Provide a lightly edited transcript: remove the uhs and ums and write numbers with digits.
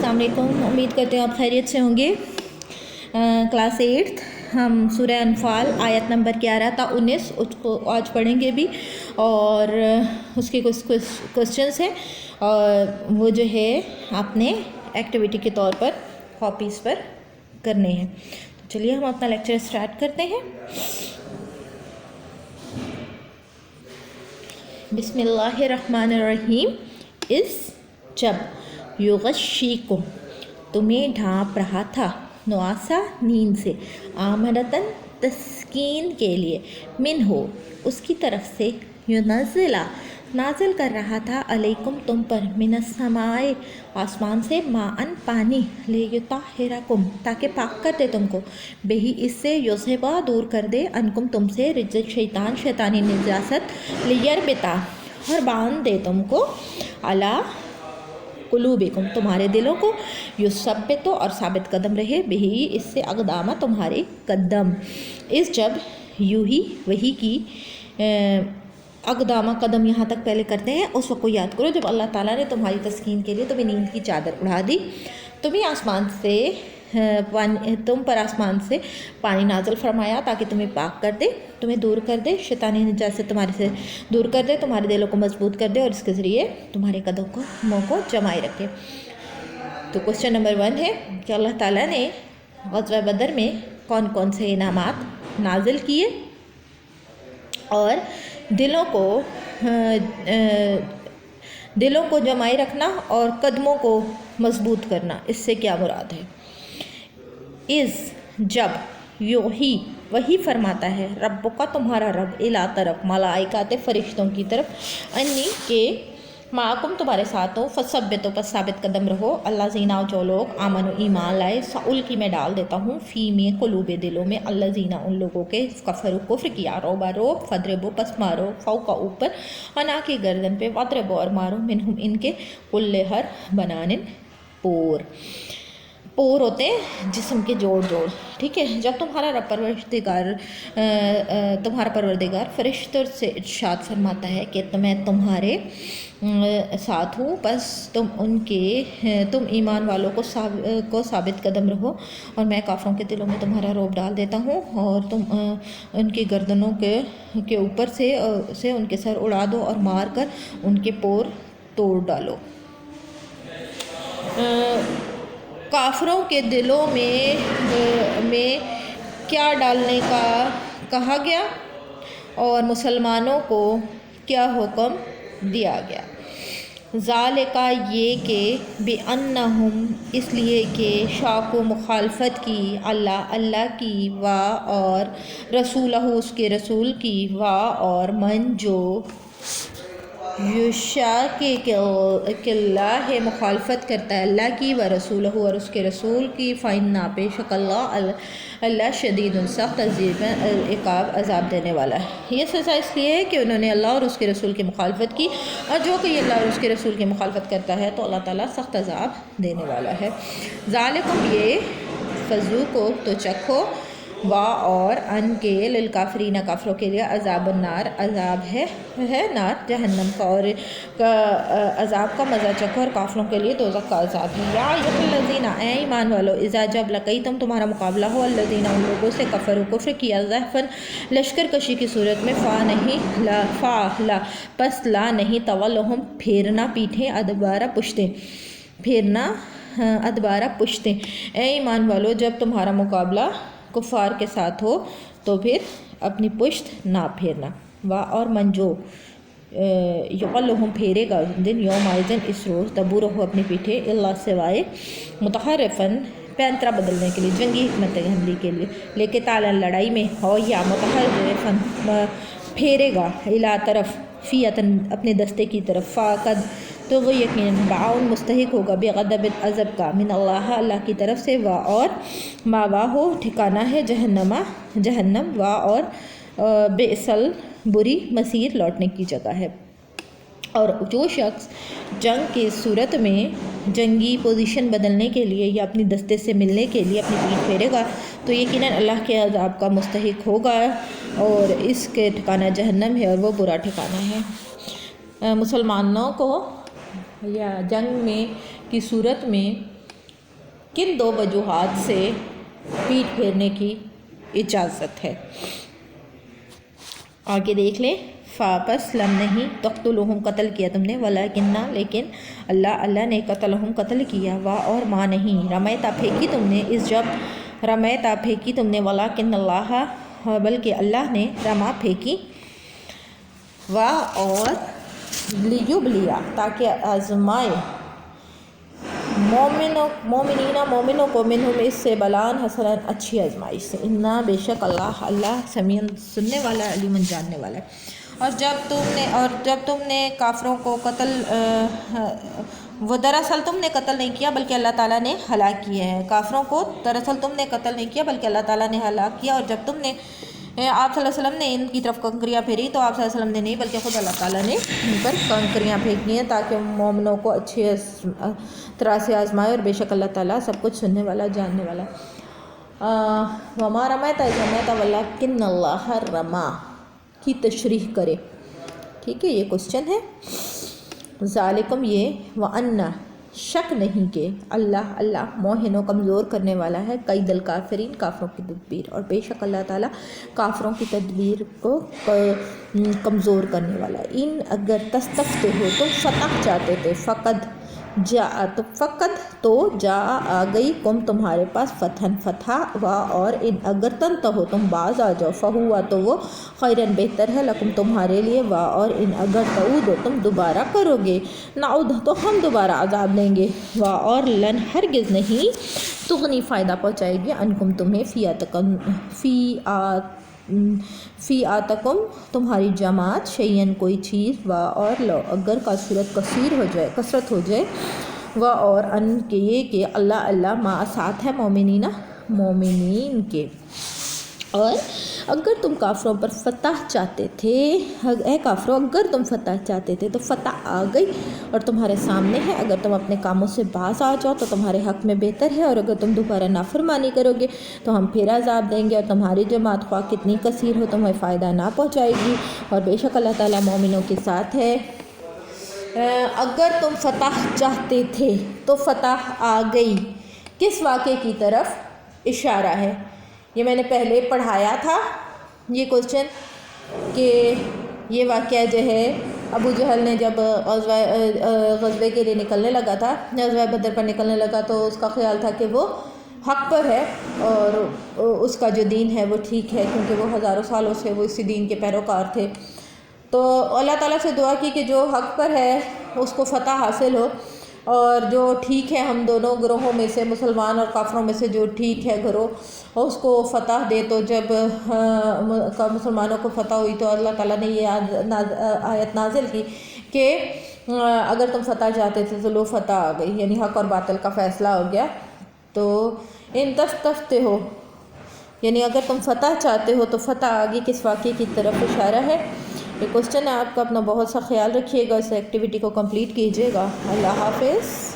अस्सलाम वालेकुम। उम्मीद करते हैं आप खैरियत से होंगे। क्लास 8 हम सूरह अनफाल आयत नंबर 11 था 19 उसको आज पढ़ेंगे भी, और उसके कुछ क्वेश्चंस हैं और वो जो है आपने एक्टिविटी के तौर पर कॉपीज़ पर करने हैं। तो चलिए हम अपना लेक्चर स्टार्ट करते हैं। बिस्मिल्लाहिर्रहमानिर्रहीम। इस जब युग़श्शीकुम तुम्हें ढांप रहा था, नुआसा नींद से, आमनतन तस्कीन के लिए, मिन हो उसकी तरफ से, युनज़िला नाजिल कर रहा था, अलैकुम तुम पर, मिनस्समाए आसमान से, माअन पानी, लियुताहिरकुम ताकि पाक कर दे तुमको, बेही इससे, युज़हिबा दूर कर दे, अनकुम तुमसे, रिज्ज शैतान शैतानी निजासत, लियरबिता और बांध दे तुमको, अला कुलूबिकुम तुम्हारे दिलों को, युसब्बितु और साबित कदम रहे, बेही इससे, अक़दामा तुम्हारे कदम। इस जब यूँ ही वही की अक़दामा कदम यहाँ तक पहले करते हैं, उस वक्त को याद करो जब अल्लाह ताला ने तुम्हारी तस्कीन के लिए तुम्हें नींद की चादर उड़ा दी, तुम्हें आसमान से तुम पर आसमान से पानी नाज़िल फरमाया ताकि तुम्हें पाक कर दे, तुम्हें दूर कर दे, शैतानी निजात तुम्हारे से दूर कर दे, तुम्हारे दिलों को मजबूत कर दे और इसके ज़रिए तुम्हारे कदमों को जमाए रखे। तो क्वेश्चन नंबर 1 है कि अल्लाह ताला ने ग़ज़वा बदर में कौन कौन से इनामात नाज़िल किए और दिलों को जमाए रखना और कदमों को मजबूत करना, इससे क्या मुराद है। इस जब यूही वही फरमाता है, रब्बुका तुम्हारा रब, इला तरफ मलाइकाते फरिश्तों की तरफ, अन्नी के माकुम तुम्हारे साथ हो, फसब्बितो पर साबित कदम रहो, अल्लाह जीना जो लोग आमनो ईमान लाए, सउल की मैं डाल देता हूँ, फ़ी में कुलूबे दिलों में, अल्लाह जीना उन लोगों के कफर कुफ्र किया, रोबा रोब, फदरबो पस मारो, फ़ौ का ऊपर, अना की गर्दन पे, वदरबो और मारो, मिनहुम इनके, कुल्ले हर बनानिन पोर होते हैं जिस्म के जोड़, ठीक है। जब तुम्हारा परवरदिगार फरिश्तों से इरशाद फरमाता है कि मैं तुम्हारे साथ हूँ, बस तुम ईमान वालों को साबित कदम रहो और मैं काफ़रों के दिलों में तुम्हारा रौब डाल देता हूँ और तुम उनकी गर्दनों के ऊपर से उनके सर उड़ा दो और मार कर उनके पोर तोड़ डालो। काफिरों के दिलों में क्या डालने का कहा गया और मुसलमानों को क्या हुक्म दिया गया। ज़ालिका ये कि बिअन्नहुम इसलिए कि शाको मुखालफत की, अल्लाह की, वा और रसूलहु उसके रसूल की, वा और मन जो युशा के किल्ला है मुखालफत करता है अल्लाह की, व रसूलहु और उसके रसूल की, फ़इन्ना बेशक अल्लाह शदीद सख्त इक़ाब अज़ाब देने वाला है। ये सज़ा इसलिए है कि उन्होंने अल्लाह और उसके रसूल की मुखालफत की, और जो कि अल्लाह और उसके रसूल की मुखालफत करता है तो अल्लाह ताला सख्त अज़ाब देने वाला है। ज़ालिकुम ये फजू को तो चखो, वा और अन के लिल काफरीना काफरों के लिए, अज़ाब नार अज़ाब है नार जहन्नम का, और अज़ाब का मज़ा चखो और काफरों के लिए दोज़ख का अज़ाब है। या अय्युहल्लज़ीना ए ईमान वालो, इज़ा जब लक़ई तुम तुम्हारा मुकाबला हो, अल्लज़ीना उन लोगों से, कफ़र कुफ्र किया, ज़हफ़न लश्कर कशी की सूरत में, पस ला नहीं, तवल्लुहुम फेरना पीठें, अदबारा पुश्तें फेरना, अदबारा पुश्तें। ए ईमान वालो जब तुम्हारा मुकाबला कुफ़ार के साथ हो तो फिर अपनी पुश्त ना फेरना। वा और मंजो युक़ल्लुहुम फेरेगा दिन यौमाइज़िन इस रोज़, तबूर हो अपनी पीठे, इल्ला सिवाय मुतहर्रिफ़न पैंतरा बदलने के लिए, जंगी हिकमत हमली के लिए, लेके ताला लड़ाई में हो, या मुतहर्रिफ़न फेरेगा, इला तरफ फ़ियतन अपने दस्ते की तरफ, फ़ाक़द तो वो यकीनन बाउन मुस्तहिक होगा, बेगदब अज़ब का, मिन अल्लाह की तरफ से, वा और मावा हो ठिकाना है जहन्नम, वा और बेसल बुरी मसीर लौटने की जगह है। और जो शख्स जंग की सूरत में जंगी पोजीशन बदलने के लिए या अपनी दस्ते से मिलने के लिए अपनी पीठ फेरेगा तो यकीनन अल्लाह के अज़ाब का मुस्तहिक होगा और इसके ठिकाना जहन्नम है और वो बुरा ठिकाना है। मुसलमानों को या जंग में की सूरत में کن دو وجوہات سے پیٹھ پھیرنے کی اجازت ہے؟ آگے دیکھ لیں. فاپس لم نہیں تقتلہم قتل کیا تم نے، ولیکنہ لیکن اللہ نے قتلہم قتل کیا، وا اور ما نہیں رمیتا پھینکی تم نے، اس جب رمیتا پھینکی تم نے، ولیکن اللہ بلکہ اللہ نے رما پھینکی، وا اور لیبلیا تاکہ آزمائے مومنوں کو منہم اس سے بلان حسناً اچھی آزمائش سے، انا بے شک اللہ سمیع سننے والا علیم جاننے والا ہے. اور جب تم نے کافروں کو قتل وہ دراصل تم نے قتل نہیں کیا بلکہ اللہ تعالیٰ نے ہلاک کیا ہے. کافروں کو دراصل تم نے قتل نہیں کیا بلکہ اللہ تعالیٰ نے ہلاک کیا. اور جب تم نے آپ صلی اللہ علیہ وسلم نے ان کی طرف کنکریاں پھیری تو آپ صلی اللہ علیہ وسلم نے نہیں بلکہ خود اللہ تعالیٰ نے ان پر کنکریاں پھینکی ہیں تاکہ مومنوں کو اچھی طرح سے آزمائے، اور بے شک اللہ تعالیٰ سب کچھ سننے والا جاننے والا. وما رمیت اذ رمیت ولکن اللہ رما کی تشریح کرے. ٹھیک ہے، یہ کوسچن ہے. ذالکم یہ، وَأَنَّ شک نہیں کہ اللہ موہن و کمزور کرنے والا ہے، قید الکافرین کافروں کی تدبیر، اور بے شک اللہ تعالیٰ کافروں کی تدبیر کو کمزور کرنے والا ہے. ان اگر تستفتح ہو تم فتح چاہتے تھے، فقط تو جا آ گئی کم تمہارے پاس فتح، وا اور ان اگر تنتہو تم باز آ جاؤ، فہوا تو وہ خیرن بہتر ہے، لکم تمہارے لیے، وا اور ان اگر تعودو تم دوبارہ کرو گے، نعود تو ہم دوبارہ عذاب لیں گے، وا اور لن ہرگز نہیں تغنی فائدہ پہنچائے گی انکم تمہیں فی آتکم تمہاری جماعت، شیئن کوئی چیز، وا اور لو اگر کثرت ہو جائے، وا اور ان کے یہ کہ اللہ ما ساتھ ہے مومنین کے. اور اگر تم کافروں پر فتح چاہتے تھے، اے کافروں اگر تم فتح چاہتے تھے تو فتح آ گئی اور تمہارے سامنے ہے. اگر تم اپنے کاموں سے باز آ جاؤ تو تمہارے حق میں بہتر ہے، اور اگر تم دوبارہ نافرمانی کرو گے تو ہم پھر عذاب دیں گے، اور تمہاری جماعت خواہ کتنی کثیر ہو تمہیں فائدہ نہ پہنچائے گی، اور بے شک اللہ تعالیٰ مومنوں کے ساتھ ہے. اگر تم فتح چاہتے تھے تو فتح آ گئی، کس واقعے کی طرف اشارہ ہے؟ یہ میں نے پہلے پڑھایا تھا یہ کوسچن کہ یہ واقعہ جو ہے ابو جہل نے جب غزوے کے لیے نکلنے لگا تھا، غزوہ بدر پر نکلنے لگا تو اس کا خیال تھا کہ وہ حق پر ہے اور اس کا جو دین ہے وہ ٹھیک ہے، کیونکہ وہ ہزاروں سالوں سے وہ اسی دین کے پیروکار تھے. تو اللہ تعالیٰ سے دعا کی کہ جو حق پر ہے اس کو فتح حاصل ہو، اور جو ٹھیک ہے ہم دونوں گروہوں میں سے، مسلمان اور کافروں میں سے جو ٹھیک ہے گروہ اس کو فتح دے. تو جب مسلمانوں کو فتح ہوئی تو اللہ تعالیٰ نے یہ آیت نازل کی کہ اگر تم فتح چاہتے تھے تو لو فتح آ گئی، یعنی حق اور باطل کا فیصلہ ہو گیا. تو ان تفتفتح ہو یعنی اگر تم فتح چاہتے ہو تو فتح آ گئی، کس واقعے کی طرف اشارہ ہے؟ یہ کوسچن ہے آپ کا. اپنا بہت سا خیال رکھیے گا، اس ایکٹیویٹی کو کمپلیٹ کیجیے گا. اللہ حافظ.